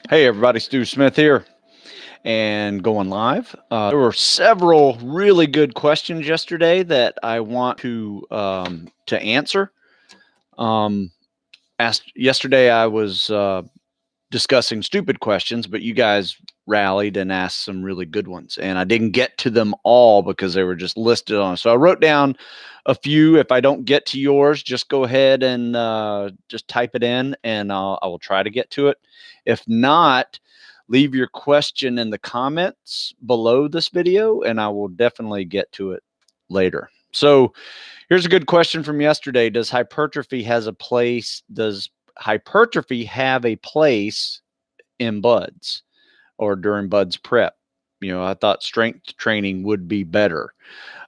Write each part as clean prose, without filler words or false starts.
Hey everybody, Stu Smith here and going live. There were several really good questions yesterday that I want to answer. Asked yesterday, I was discussing stupid questions, but you guys rallied and asked some really good ones, and I didn't get to them all because they were just listed on. So I wrote down a few. If I don't get to yours, just go ahead and just type it in, and I will try to get to it. If not, leave your question in the comments below this video, and I will definitely get to it later. So here's a good question from yesterday. Does hypertrophy have a place in buds or during buds prep? I thought strength training would be better.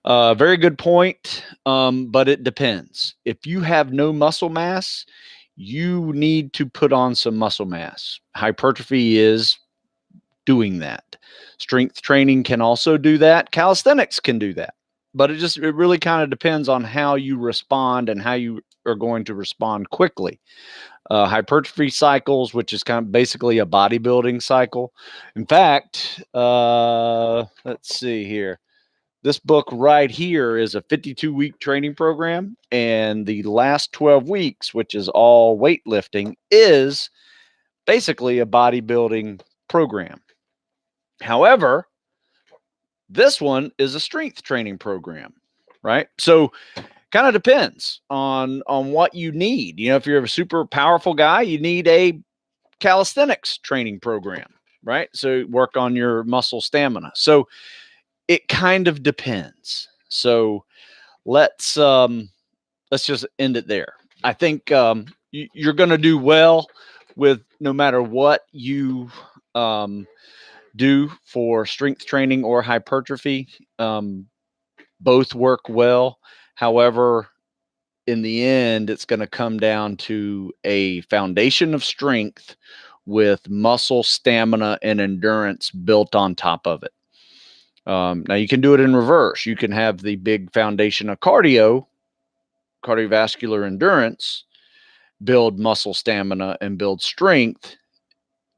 Very good point, but it depends. If you have no muscle mass, you need to put on some muscle mass. Hypertrophy is doing that. Strength training can also do that. Calisthenics can do that. But it really kind of depends on how you respond and how you are going to respond quickly. Hypertrophy cycles, which is kind of basically a bodybuilding cycle. In fact, let's see here. This book right here is a 52-week training program, and the last 12 weeks, which is all weightlifting, is basically a bodybuilding program. However, this one is a strength training program, right? So kind of depends on what you need. If you're a super powerful guy, you need a calisthenics training program, right? So work on your muscle stamina. So it kind of depends. So let's just end it there. I think you're going to do well with no matter what you do for strength training or hypertrophy. Both work well. However, in the end, it's going to come down to a foundation of strength with muscle stamina and endurance built on top of it. Now, you can do it in reverse. You can have the big foundation of cardiovascular endurance, build muscle stamina, and build strength,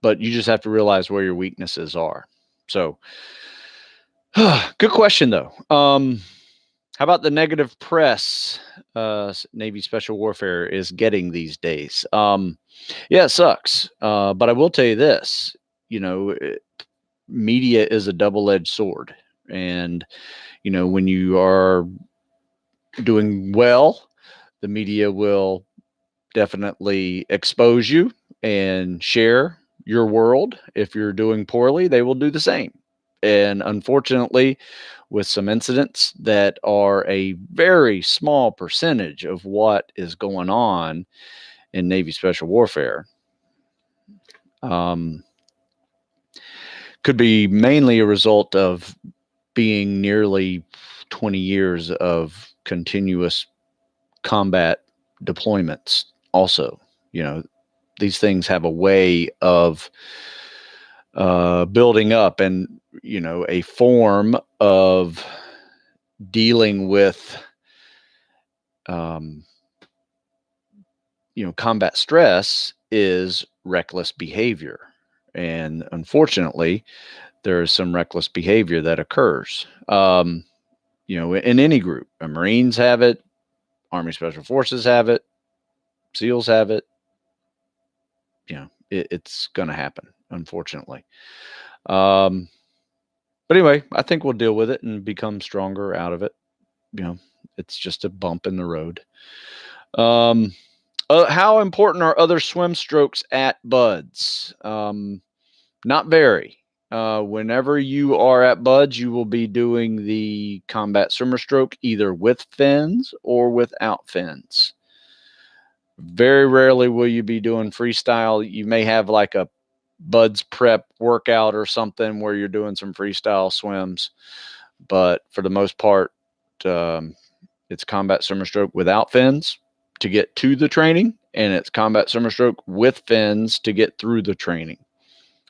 but you just have to realize where your weaknesses are. So, good question, though. How about the negative press Navy Special Warfare is getting these days? Yeah, it sucks. But I will tell you this, media is a double-edged sword. And, when you are doing well, the media will definitely expose you and share your world. If you're doing poorly, they will do the same. And unfortunately, with some incidents that are a very small percentage of what is going on in Navy Special Warfare, could be mainly a result of being nearly 20 years of continuous combat deployments. Also, these things have a way of building up, and a form of dealing with combat stress is reckless behavior. And unfortunately, there is some reckless behavior that occurs in any group. Marines have it, Army Special Forces have it, SEALs have it. It's going to happen, unfortunately. But anyway, I think we'll deal with it and become stronger out of it. It's just a bump in the road. How important are other swim strokes at buds? Not very. Whenever you are at buds, you will be doing the combat swimmer stroke either with fins or without fins. Very rarely will you be doing freestyle. You may have like a buds prep workout or something where you're doing some freestyle swims, but for the most part, it's combat swimmer stroke without fins to get to the training, and it's combat swimmer stroke with fins to get through the training.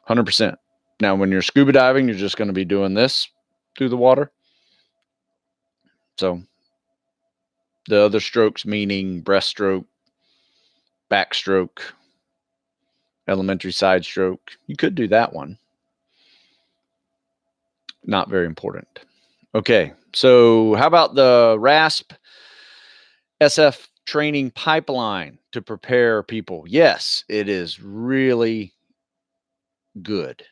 100%. Now, when you're scuba diving, you're just going to be doing this through the water. So the other strokes, meaning breaststroke, backstroke, elementary side stroke. You could do that one. Not very important. Okay, so how about the RASP SF training pipeline to prepare people? Yes, it is really good.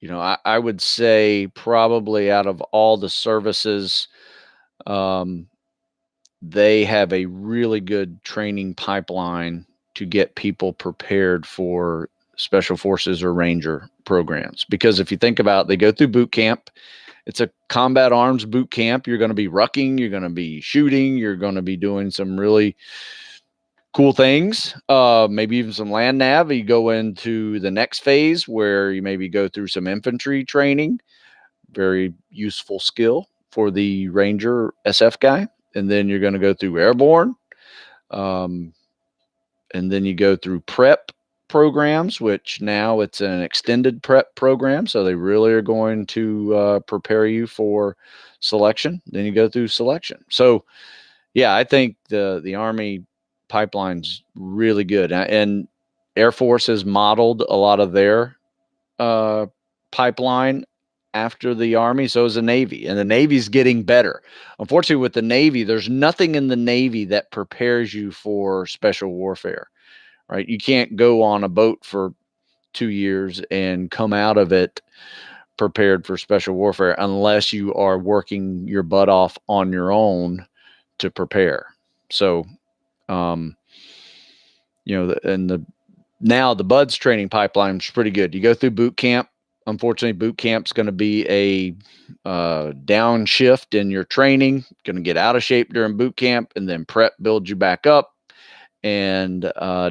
You know, I would say probably out of all the services, um, they have a really good training pipeline to get people prepared for special forces or ranger programs. Because if you think about it, they go through boot camp. It's a combat arms boot camp. You're going to be rucking, you're going to be shooting, you're going to be doing some really cool things, maybe even some land nav. You go into the next phase where you maybe go through some infantry training, very useful skill for the Ranger SF guy. And then you're going to go through Airborne. Um, and then you go through prep programs, which now it's an extended prep program. So they really are going to prepare you for selection. Then you go through selection. So, yeah, I think the Army pipeline's really good. And Air Force has modeled a lot of their pipeline after the Army, so is the Navy, and the Navy's getting better. Unfortunately, with the Navy, there's nothing in the Navy that prepares you for special warfare, right? You can't go on a boat for 2 years and come out of it prepared for special warfare unless you are working your butt off on your own to prepare. So, now the BUDS training pipeline is pretty good. You go through boot camp. Unfortunately, boot camp's going to be a downshift in your training. Going to get out of shape during boot camp, and then prep builds you back up, and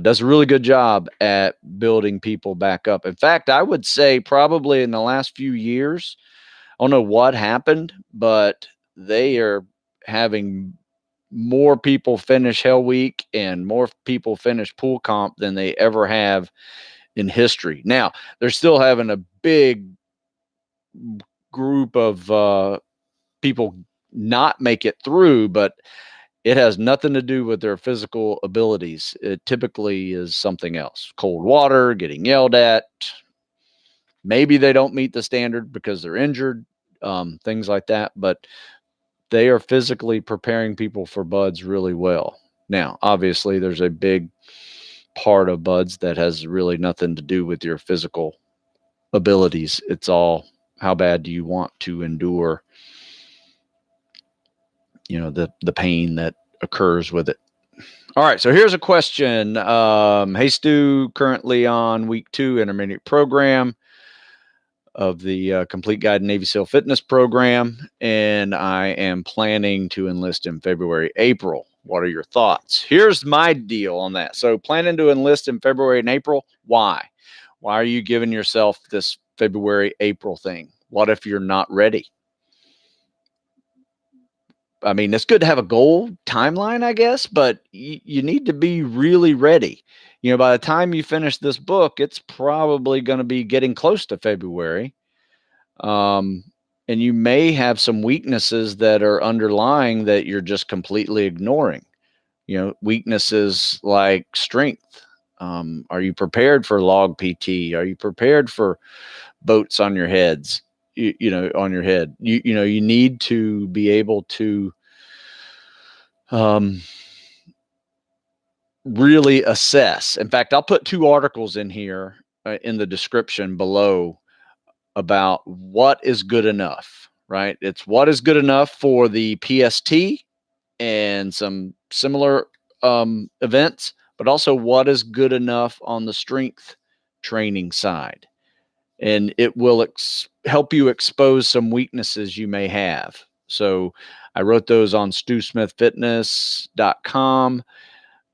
does a really good job at building people back up. In fact, I would say probably in the last few years, I don't know what happened, but they are having more people finish Hell Week and more people finish pool comp than they ever have in history. Now, they're still having a big group of people not make it through, but it has nothing to do with their physical abilities. It typically is something else. Cold water, getting yelled at. Maybe they don't meet the standard because they're injured, things like that. But they are physically preparing people for BUDS really well. Now, obviously, there's a big part of BUDS that has really nothing to do with your physical abilities. It's all how bad do you want to endure, the pain that occurs with it. All right, so here's a question. Hey, Stu, currently on week 2 intermediate program of the Complete Guide Navy SEAL Fitness Program, and I am planning to enlist in February, April. What are your thoughts? Here's my deal on that. So planning to enlist in February and April. Why? Why are you giving yourself this February, April thing? What if you're not ready? I mean, it's good to have a goal timeline, I guess, but you need to be really ready. By the time you finish this book, it's probably going to be getting close to February. And you may have some weaknesses that are underlying that you're just completely ignoring. Weaknesses like strength. Are you prepared for log PT? Are you prepared for boats on your heads? On your head. You need to be able to really assess. In fact, I'll put 2 articles in here in the description below about what is good enough, right? It's what is good enough for the PST and some similar events, but also what is good enough on the strength training side. And it will help you expose some weaknesses you may have. So I wrote those on stewsmithfitness.com,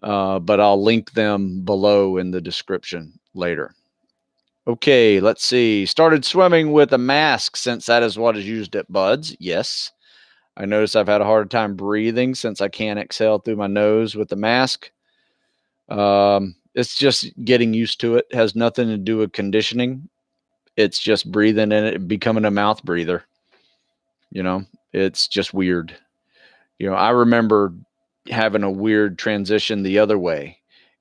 but I'll link them below in the description later. Okay, let's see. Started swimming with a mask since that is what is used at BUDS. Yes. I notice I've had a hard time breathing since I can't exhale through my nose with the mask. It's just getting used to it. It has nothing to do with conditioning. It's just breathing in it, becoming a mouth breather. It's just weird. I remember having a weird transition the other way.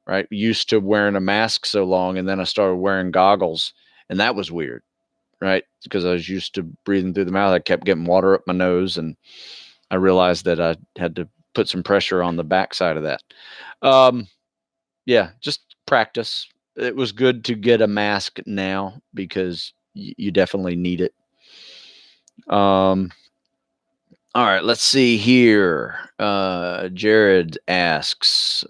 right? Used to wearing a mask so long, and then I started wearing goggles, and that was weird, right? Because I was used to breathing through the mouth. I kept getting water up my nose, and I realized that I had to put some pressure on the backside of that. Yeah, just practice. It was good to get a mask now because you definitely need it. All right, let's see here. Jared asks,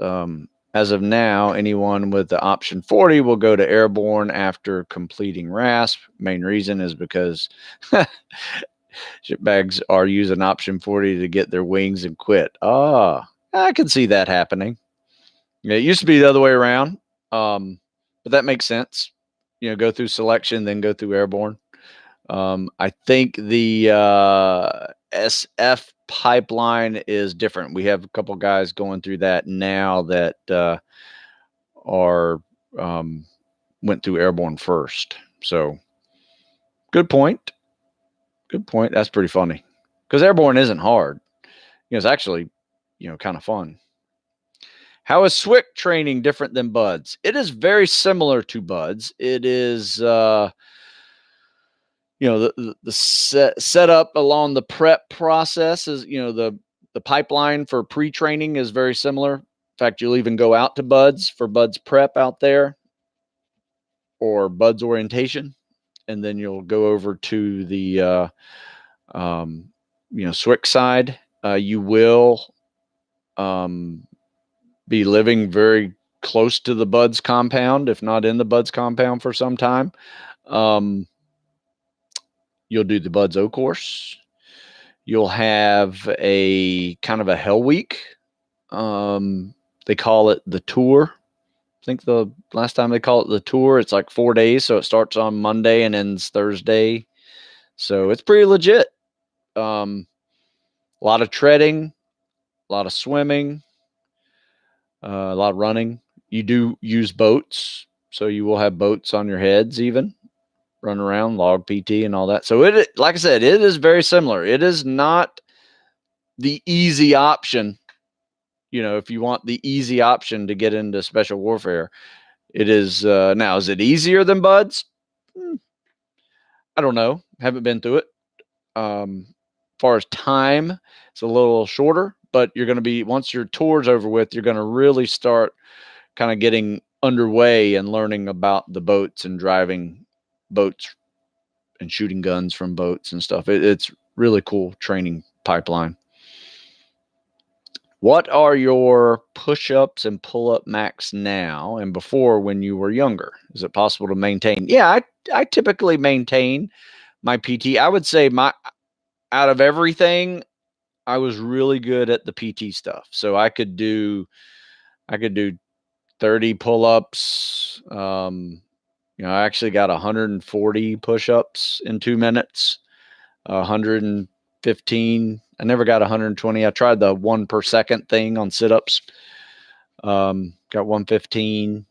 as of now, anyone with the option 40 will go to Airborne after completing RASP. Main reason is because shitbags are using option 40 to get their wings and quit. Ah, I can see that happening. Yeah, it used to be the other way around, but that makes sense. Go through selection, then go through Airborne. I think the SF pipeline is different. We have a couple guys going through that now that are went through Airborne first. So good point. Good point. That's pretty funny because Airborne isn't hard. It's actually kind of fun. How is SWIC training different than BUDS? It is very similar to BUDS. It is the setup along the prep process is the pipeline for pre-training is very similar. In fact, you'll even go out to BUDS for BUDS prep out there or BUDS orientation, and then you'll go over to the SWIC side. You will be living very close to the BUDS compound, if not in the BUDS compound for some time. You'll do the BUDS O course. You'll have a kind of a hell week. They call it the tour. I think the last time they call it the tour, it's like 4 days. So it starts on Monday and ends Thursday. So it's pretty legit. A lot of treading, a lot of swimming, a lot of running. You do use boats. So you will have boats on your heads even. Run around, log PT and all that. So it, like I said, it is very similar. It is not the easy option. If you want the easy option to get into special warfare, it is. Now, is it easier than BUDS? I don't know. Haven't been through it. As far as time, it's a little shorter, but you're going to be, once your tour's over with, you're going to really start kind of getting underway and learning about the boats and driving boats and shooting guns from boats and stuff. It's really cool training pipeline. What are your push-ups and pull-up max now and before when you were younger? Is it possible to maintain? Yeah, I typically maintain my PT. I would say out of everything, I was really good at the PT stuff. So I could do 30 pull-ups. I actually got 140 push-ups in 2 minutes. 115. I never got 120. I tried the 1 per second thing on sit-ups. Got 115.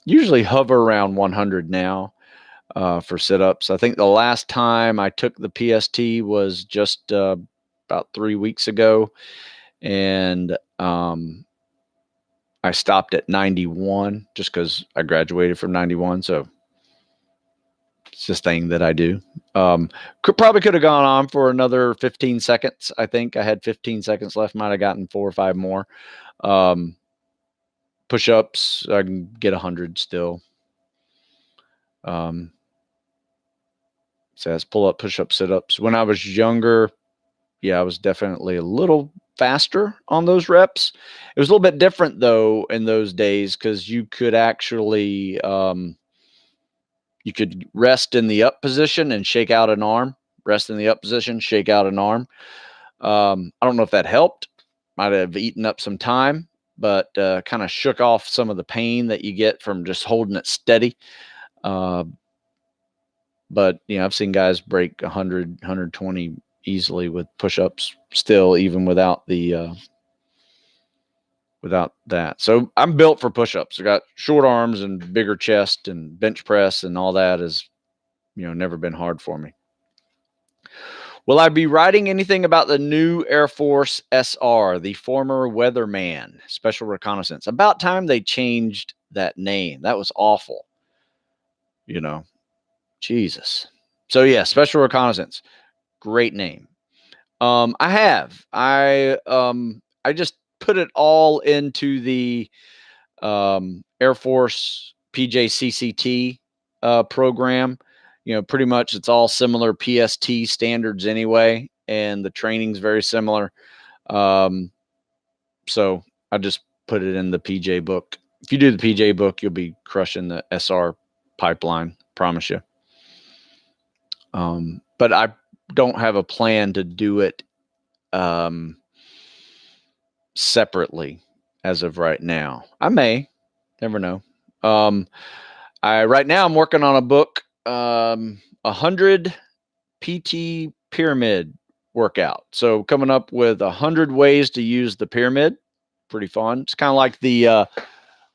Usually hover around 100 now for sit-ups. I think the last time I took the PST was just about 3 weeks ago, and I stopped at 91 just because I graduated from 91. So it's just a thing that I do. Probably could have gone on for another 15 seconds. I think I had 15 seconds left. Might have gotten 4 or 5 more. Push-ups, I can get 100 still. So that's pull-up, push-up, sit-ups. When I was younger, yeah, I was definitely a little faster on those reps. It was a little bit different, though, in those days because you could actually you could rest in the up position and shake out an arm. Rest in the up position, shake out an arm. I don't know if that helped. Might have eaten up some time, but kind of shook off some of the pain that you get from just holding it steady. But I've seen guys break 100, 120 easily with push-ups still, even without the without that. So I'm built for push-ups. I got short arms and bigger chest, and bench press and all that has never been hard for me. Will I be writing anything about the new Air Force SR, the former Weatherman, Special Reconnaissance? About time they changed that name. That was awful. You know, Jesus. So yeah, Special Reconnaissance. Great name. I just put it all into the Air Force PJCCT program. You know, pretty much it's all similar PST standards anyway, and the training's very similar. So I just put it in the PJ book. If you do the PJ book, you'll be crushing the SR pipeline. Promise you. But I don't have a plan to do it separately as of right now. I may, never know. Right now I'm working on a book, 100 PT pyramid workout. So coming up with 100 ways to use the pyramid. Pretty fun. It's kind of like the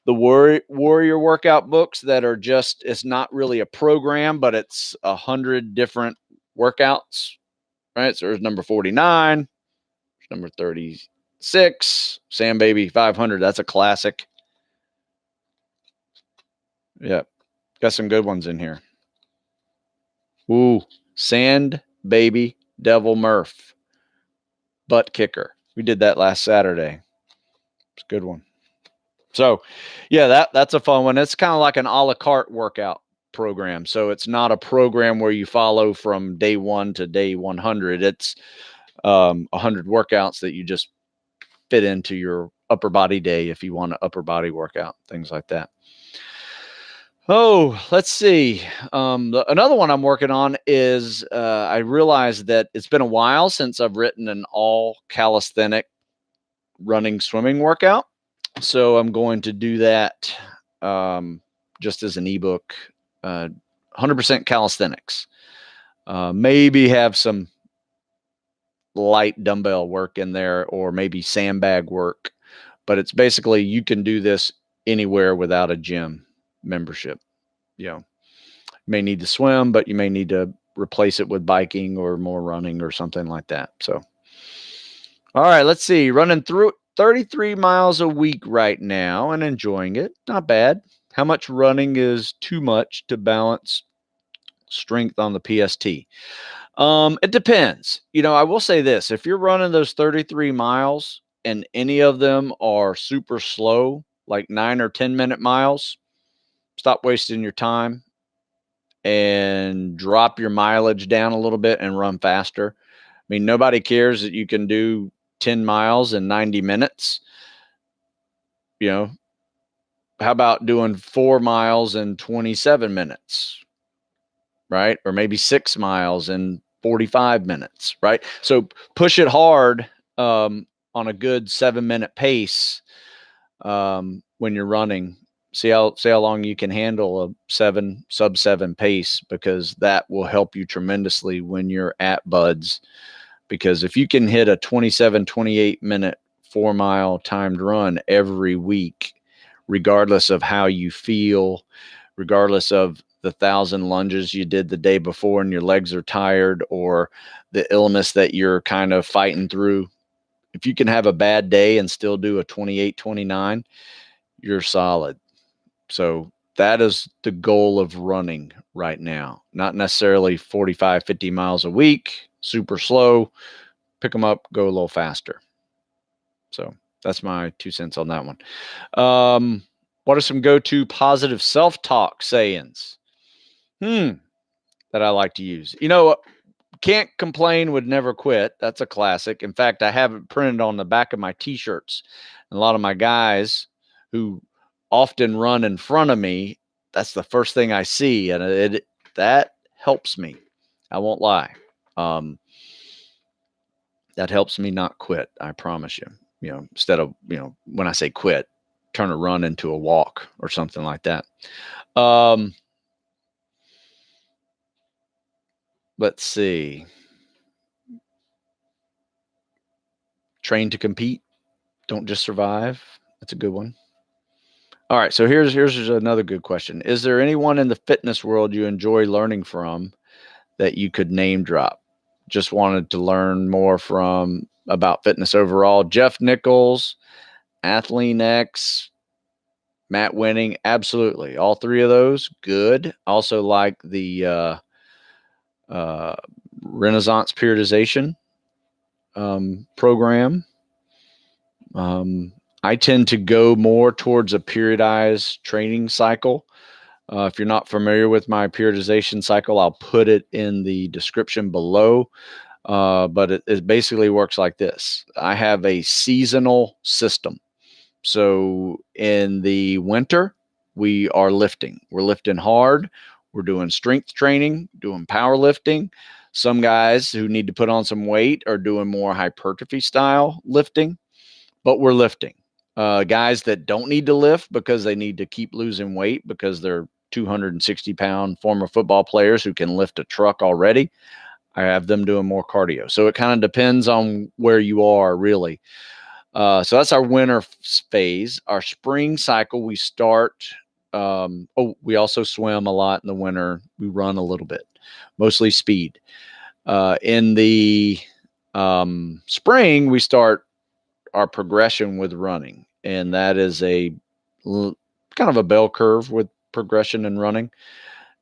warrior workout books that are just, it's not really a program, but it's 100 different workouts, right? So there's number 49, number 36, Sam Baby 500. That's a classic. Yeah. Got some good ones in here. Ooh, Sand Baby Devil Murph. Butt kicker. We did that last Saturday. It's a good one. So, yeah, that's a fun one. It's kind of like an a la carte workout program. So it's not a program where you follow from day 1 to day 100. It's 100 workouts that you just fit into your upper body day if you want an upper body workout, things like that. Oh, let's see. Another one I'm working on is I realized that it's been a while since I've written an all calisthenic running swimming workout. So I'm going to do that just as an ebook, 100% calisthenics. Maybe have some light dumbbell work in there or maybe sandbag work. But it's basically you can do this anywhere without a gym membership. You know, you may need to swim, but you may need to replace it with biking or more running or something like that. So, all right, let's see. Running through 33 miles a week right now and enjoying it. Not bad. How much running is too much to balance strength on the PST? It depends. You know, I will say this. If you're running those 33 miles and any of them are super slow, like 9 or 10-minute miles, stop wasting your time and drop your mileage down a little bit and run faster. I mean, nobody cares that you can do 10 miles in 90 minutes. You know, how about doing 4 miles in 27 minutes, right? Or maybe 6 miles in 45 minutes, right? So push it hard on a good 7-minute pace when you're running. See how long you can handle a sub 7 pace, because that will help you tremendously when you're at buds. Because if you can hit a 27, 28-minute 4-mile timed run every week, regardless of how you feel, regardless of the 1,000 lunges you did the day before and your legs are tired, or the illness that you're kind of fighting through, if you can have a bad day and still do a 28, 29, you're solid. So that is the goal of running right now. Not necessarily 45, 50 miles a week, super slow. Pick them up, go a little faster. So that's my 2 cents on that one. What are some go-to positive self-talk sayings that I like to use? You know, can't complain, would never quit. That's a classic. In fact, I have it printed on the back of my t-shirts. And a lot of my guys who often run in front of me, that's the first thing I see. And that helps me. I won't lie. That helps me not quit. I promise you. You know, instead of, you know, when I say quit, turn a run into a walk or something like that. Let's see. Train to compete. Don't just survive. That's a good one. All right. So here's another good question. Is there anyone in the fitness world you enjoy learning from that you could name drop? just wanted to learn more about fitness overall. Jeff Nichols, Athlean X, Matt Winning, absolutely. All three of those, good. Also like the Renaissance periodization program. I tend to go more towards a periodized training cycle. If you're not familiar with my periodization cycle, I'll put it in the description below. But it basically works like this. I have a seasonal system. So in the winter, we are lifting. We're lifting hard. We're doing strength training, doing powerlifting. Some guys who need to put on some weight are doing more hypertrophy style lifting, but we're lifting. Guys that don't need to lift because they need to keep losing weight because they're 260-pound former football players who can lift a truck already, I have them doing more cardio. So it kind of depends on where you are, really. So that's our winter phase. Our spring cycle, we start. We also swim a lot in the winter. We run a little bit, mostly speed. In the spring, we start our progression with running, and that is kind of a bell curve with progression and running,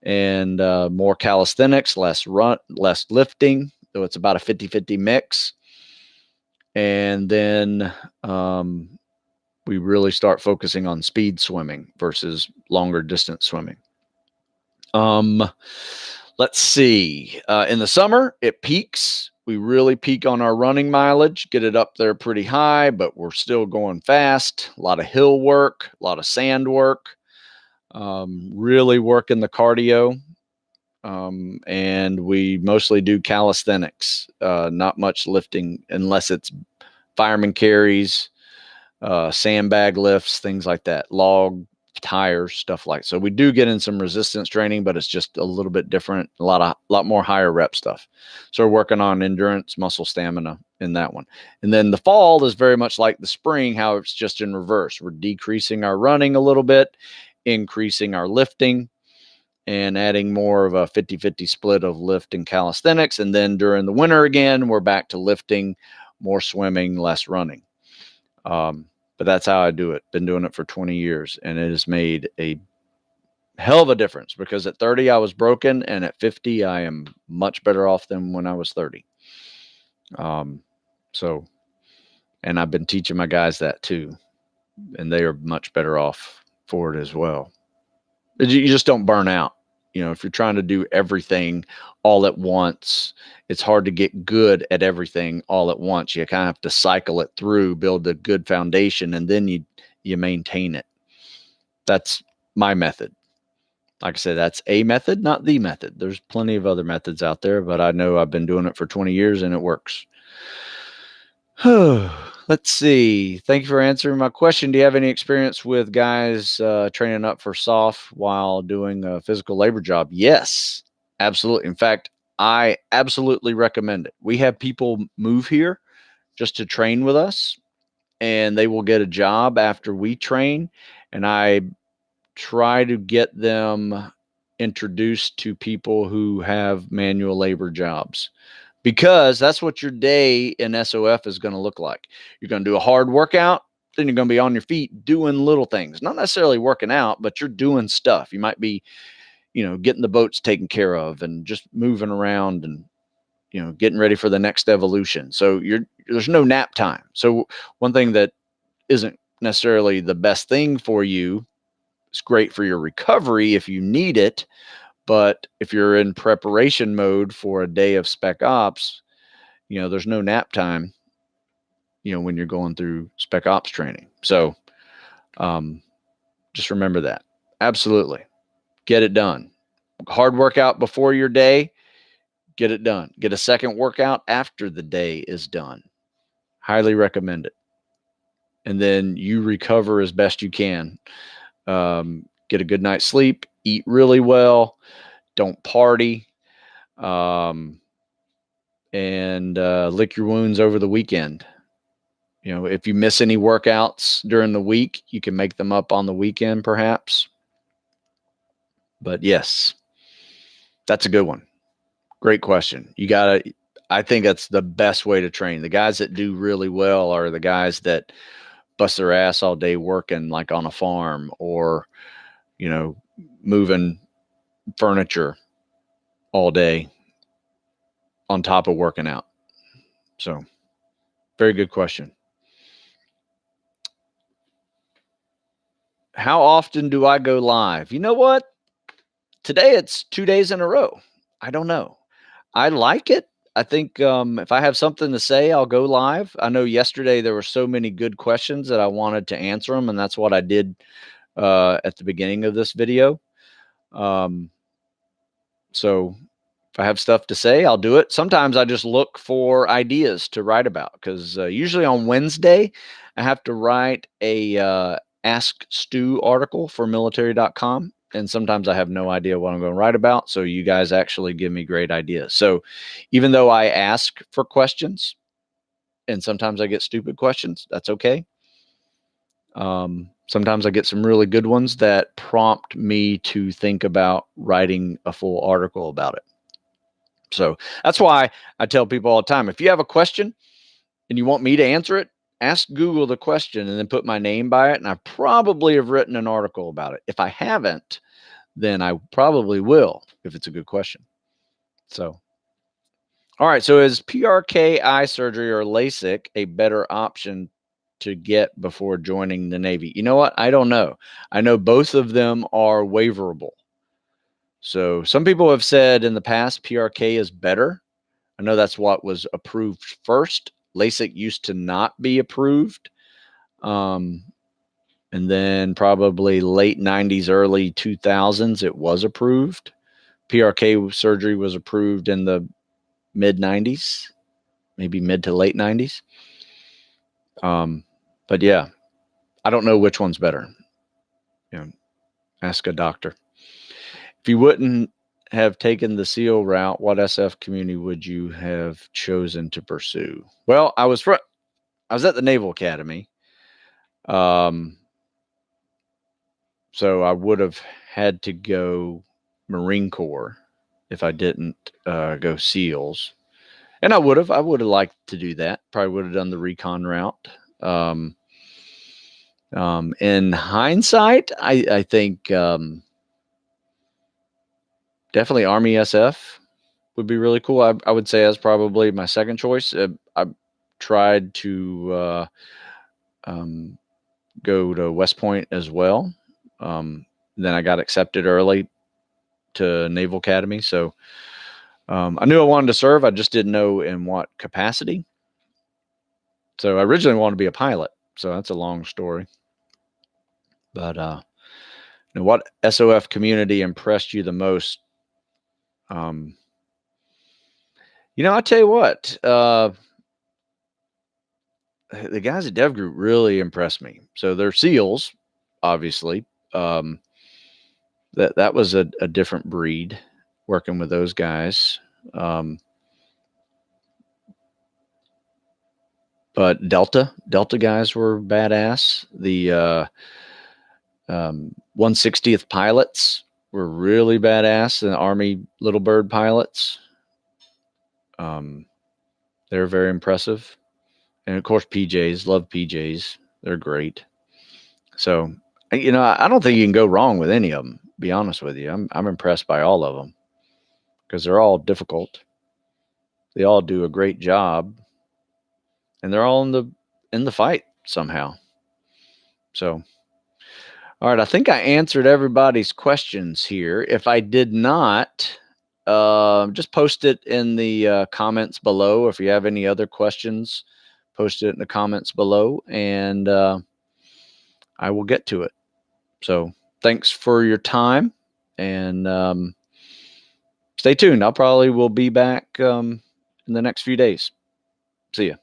and more calisthenics, less lifting. So it's about a 50-50 mix. And then we really start focusing on speed swimming versus longer distance swimming. Let's see. In the summer, it peaks. We really peak on our running mileage, get it up there pretty high, but we're still going fast. A lot of hill work, a lot of sand work, really working the cardio. And we mostly do calisthenics, not much lifting unless it's fireman carries, sandbag lifts, things like that, log tires, stuff like that. So we do get in some resistance training, but it's just a little bit different, a lot more higher rep stuff. So we're working on endurance, muscle stamina in that one. And then the fall is very much like the spring, how it's just in reverse. We're decreasing our running a little bit, increasing our lifting, and adding more of a 50-50 split of lift and calisthenics. And then during the winter again, we're back to lifting, more swimming, less running. But that's how I do it. Been doing it for 20 years, and it has made a hell of a difference because at 30 I was broken, and at 50 I am much better off than when I was 30. So, and I've been teaching my guys that too, and they are much better off for it as well. You just don't burn out. You know, if you're trying to do everything all at once, it's hard to get good at everything all at once. You kind of have to cycle it through, build a good foundation, and then you maintain it. That's my method. Like I said, that's a method, not the method. There's plenty of other methods out there, but I know I've been doing it for 20 years and it works. Let's see. Thank you for answering my question. Do you have any experience with guys training up for SOF while doing a physical labor job? Yes, absolutely. In fact, I absolutely recommend it. We have people move here just to train with us, and they will get a job after we train. And I try to get them introduced to people who have manual labor jobs, because that's what your day in SOF is going to look like. You're going to do a hard workout, then you're going to be on your feet doing little things, not necessarily working out, but you're doing stuff. You might be, getting the boats taken care of and just moving around and, getting ready for the next evolution. So there's no nap time. So one thing that isn't necessarily the best thing for you, it's great for your recovery if you need it. But if you're in preparation mode for a day of spec ops, there's no nap time, when you're going through spec ops training. So just remember that. Absolutely. Get it done. Hard workout before your day, get it done. Get a second workout after the day is done. Highly recommend it. And then you recover as best you can. Get a good night's sleep, eat really well, don't party, and lick your wounds over the weekend. If you miss any workouts during the week, you can make them up on the weekend, perhaps. But yes, that's a good one. Great question. I think that's the best way to train. The guys that do really well are the guys that bust their ass all day working, like on a farm, or, you know, moving furniture all day on top of working out. So very good question. How often do I go live? You know what? Today it's 2 days in a row. I don't know. I like it. I think if I have something to say, I'll go live. I know yesterday there were so many good questions that I wanted to answer them, and that's what I did at the beginning of this video. So if I have stuff to say, I'll do it. Sometimes I just look for ideas to write about, because usually on Wednesday, I have to write a Ask Stu article for military.com. And sometimes I have no idea what I'm going to write about. So you guys actually give me great ideas. So even though I ask for questions and sometimes I get stupid questions, that's okay. Sometimes I get some really good ones that prompt me to think about writing a full article about it. So that's why I tell people all the time, if you have a question and you want me to answer it, ask Google the question and then put my name by it. And I probably have written an article about it. If I haven't, then I probably will, if it's a good question. So, all right. So is PRK eye surgery or LASIK a better option to get before joining the Navy? You know what? I don't know. I know both of them are waiverable. So some people have said in the past PRK is better. I know that's what was approved first. LASIK used to not be approved. And then probably late 90s, early 2000s, it was approved. PRK surgery was approved in the mid 90s, maybe mid to late 90s. But yeah, I don't know which one's better. You know, ask a doctor. If you wouldn't have taken the SEAL route, what SF community would you have chosen to pursue? Well, I was at the Naval Academy. So I would have had to go Marine Corps if I didn't go SEALs. And I would have liked to do that. Probably would have done the recon route. In hindsight, I think definitely Army SF would be really cool. I would say that's probably my second choice. I tried to go to West Point as well. Then I got accepted early to Naval Academy. So I knew I wanted to serve. I just didn't know in what capacity. So I originally wanted to be a pilot. So that's a long story. But what SOF community impressed you the most? I'll tell you what, the guys at Dev Group really impressed me. So they're SEALs, obviously. That was a different breed working with those guys. But Delta guys were badass. The 160th pilots were really badass. The Army Little Bird pilots, they're very impressive. And of course, PJs, love PJs. They're great. So, I don't think you can go wrong with any of them. Be honest with you, I'm impressed by all of them because they're all difficult. They all do a great job, and they're all in the fight somehow. So, all right, I think I answered everybody's questions here. If I did not, just post it in the comments below. If you have any other questions, post it in the comments below, and I will get to it. So thanks for your time, and stay tuned. I probably will be back in the next few days. See ya.